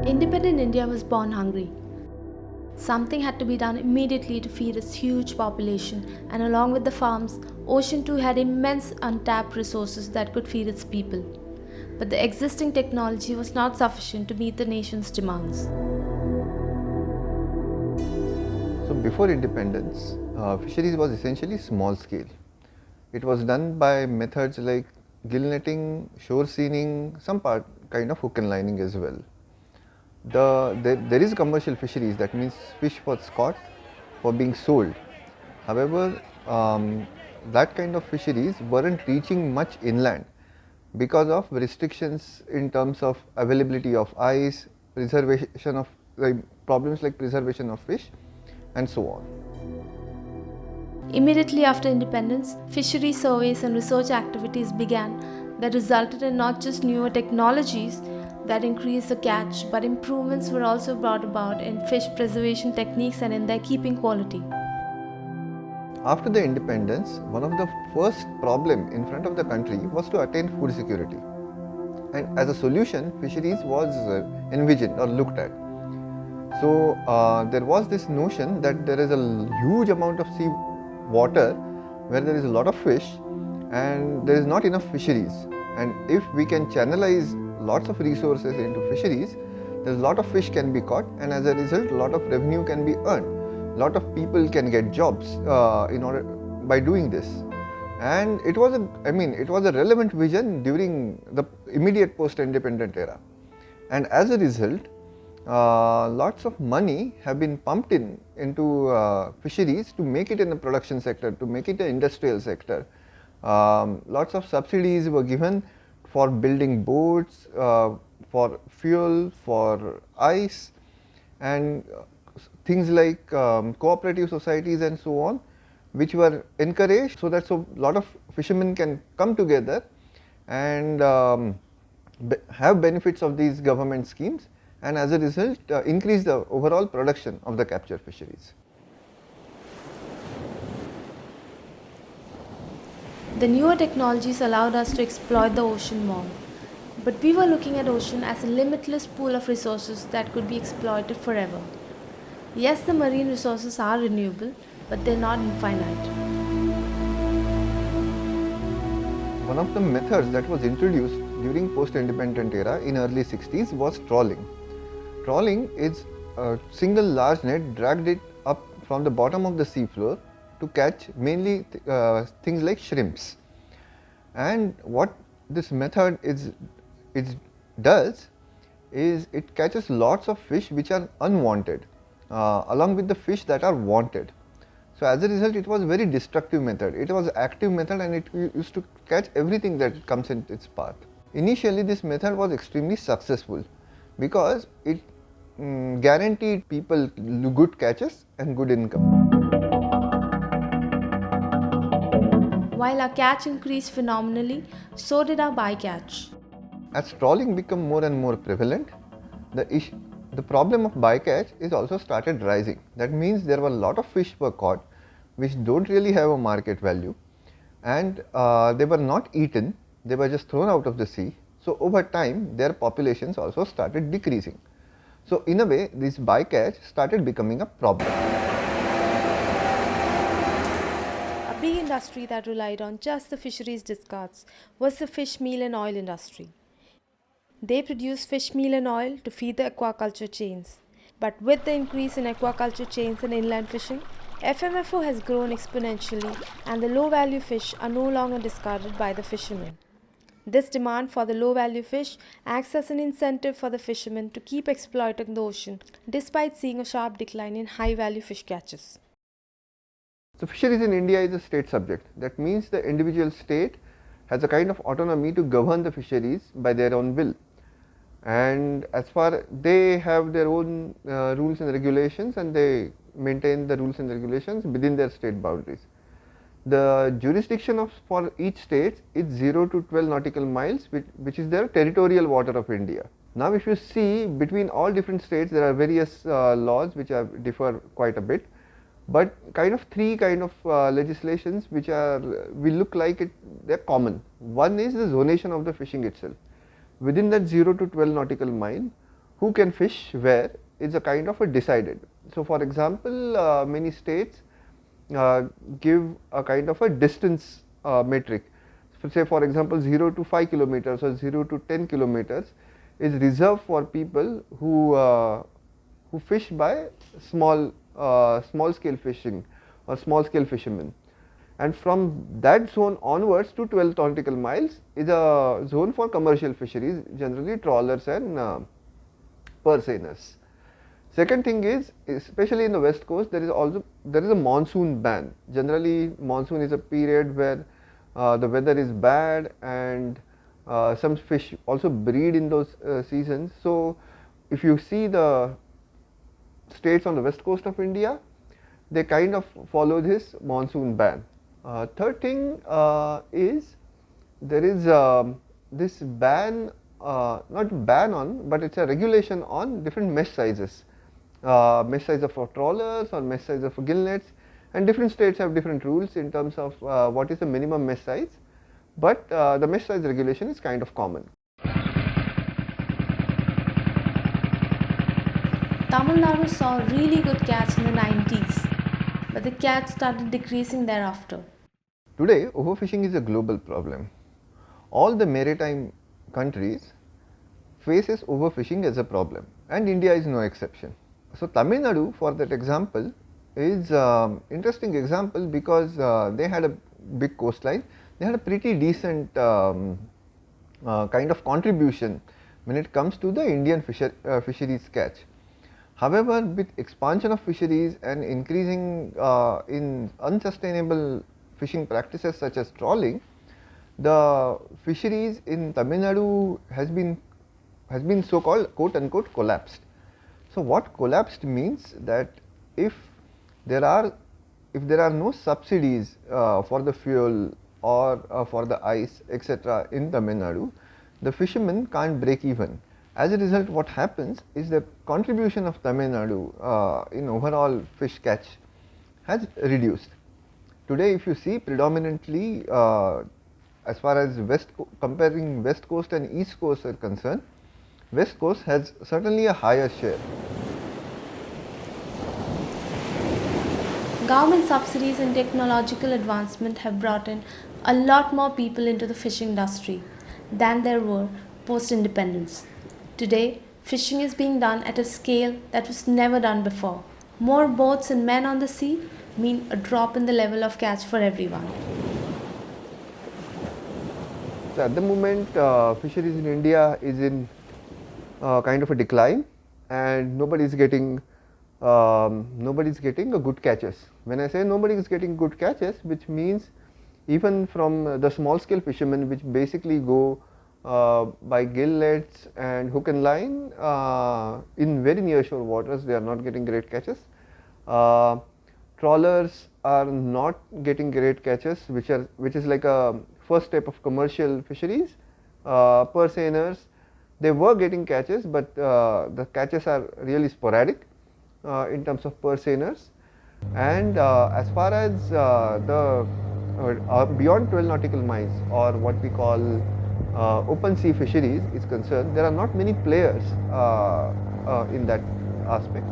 Independent India was born hungry. Something had to be done immediately to feed its huge population, and along with the farms, Ocean too had immense untapped resources that could feed its people. But the existing technology was not sufficient to meet the nation's demands. So before independence, fisheries was essentially small scale. It was done by methods like gill netting, shore seaning, some kind of hook and lining as well. There is commercial fisheries, that means fish was caught for being sold. However, that kind of fisheries weren't reaching much inland because of restrictions in terms of availability of ice, preservation of problems like preservation of fish, and so on. Immediately after independence, fishery surveys and research activities began that resulted in not just newer technologies that increased the catch, but improvements were also brought about in fish preservation techniques and in their keeping quality. After the independence, one of the first problem in front of the country was to attain food security. And as a solution, fisheries was envisioned or looked at. So there was this notion that there is a huge amount of sea water where there is a lot of fish and there is not enough fisheries. And if we can channelize lots of resources into fisheries, there's a lot of fish can be caught, and as a result, a lot of revenue can be earned. A lot of people can get jobs by doing this. And it was a relevant vision during the immediate post-independent era. And as a result, lots of money have been pumped into fisheries to make it in the production sector, to make it an industrial sector. Lots of subsidies were given for building boats, for fuel, for ice, and things like cooperative societies and so on, which were encouraged so that a lot of fishermen can come together and have benefits of these government schemes, and as a result increase the overall production of the capture fisheries. The newer technologies allowed us to exploit the ocean more, but we were looking at ocean as a limitless pool of resources that could be exploited forever. Yes, the marine resources are renewable, but they're not infinite. One of the methods that was introduced during post-independent era in early 60s was trawling. Trawling is a single large net dragged it up from the bottom of the seafloor to catch mainly things like shrimps. And what this method does is it catches lots of fish which are unwanted along with the fish that are wanted. So as a result, it was a very destructive method. It was an active method and it used to catch everything that comes in its path. Initially, this method was extremely successful because it guaranteed people good catches and good income. While our catch increased phenomenally, so did our bycatch. As trawling became more and more prevalent, the problem of bycatch is also started rising. That means there were a lot of fish were caught which don't really have a market value, and they were not eaten, they were just thrown out of the sea. So over time their populations also started decreasing. So in a way, this bycatch started becoming a problem. A big industry that relied on just the fisheries discards was the fish meal and oil industry. They produce fish meal and oil to feed the aquaculture chains. But with the increase in aquaculture chains and inland fishing, FMFO has grown exponentially and the low value fish are no longer discarded by the fishermen. This demand for the low value fish acts as an incentive for the fishermen to keep exploiting the ocean despite seeing a sharp decline in high value fish catches. So fisheries in India is a state subject. That means the individual state has a kind of autonomy to govern the fisheries by their own will. And as far they have their own rules and regulations, and they maintain the rules and regulations within their state boundaries. The jurisdiction for each state is 0 to 12 nautical miles, which is their territorial water of India. Now if you see, between all different states there are various laws which differ quite a bit, but three legislations which will look like they're common. One is the zonation of the fishing itself. Within that 0 to 12 nautical mile, who can fish where is a kind of a decided. So for example, many states uh, give a kind of a distance metric. So say for example 0 to 5 kilometers or 0 to 10 kilometers is reserved for people who fish by small scale fishing or small scale fishermen, and from that zone onwards to 12 nautical miles is a zone for commercial fisheries, generally trawlers and purse-seiners. Second thing is, especially in the west coast, there is a monsoon ban. Generally, monsoon is a period where the weather is bad and some fish also breed in those seasons. So, if you see the states on the west coast of India, they kind of follow this monsoon ban. Third thing is there is this ban, not ban on, but it's a regulation on different mesh sizes. Mesh size of trawlers or mesh size of gill nets, and different states have different rules in terms of what is the minimum mesh size, but the mesh size regulation is kind of common. Tamil Nadu saw a really good catch in the 90s, but the catch started decreasing thereafter. Today, overfishing is a global problem. All the maritime countries faces overfishing as a problem, and India is no exception. So Tamil Nadu, for that example, is interesting example because they had a big coastline. They had a pretty decent kind of contribution when it comes to the Indian fisheries catch. However, with expansion of fisheries and increasing in unsustainable fishing practices such as trawling, the fisheries in Tamil Nadu has been so-called quote unquote collapsed. So what collapsed means that if there are no subsidies for the fuel or for the ice etc. in Tamil Nadu, the fishermen can't break even. As a result, what happens is the contribution of Tamil Nadu in overall fish catch has reduced. Today, if you see, predominantly as far as comparing west coast and east coast are concerned, west coast has certainly a higher share. Government subsidies and technological advancement have brought in a lot more people into the fishing industry than there were post independence. Today, fishing is being done at a scale that was never done before. More boats and men on the sea mean a drop in the level of catch for everyone. So at the moment, fisheries in India is in kind of a decline, and nobody is getting a good catches. When I say nobody is getting good catches, which means even from the small scale fishermen, which basically go by gill nets and hook and line in very near shore waters, they are not getting great catches. Trawlers are not getting great catches, which is like a first step of commercial fisheries. Purse-seiners, they were getting catches, but the catches are really sporadic in terms of purse-seiners. And as far as the beyond 12 nautical miles, or what we call open sea fisheries is concerned, there are not many players in that aspect.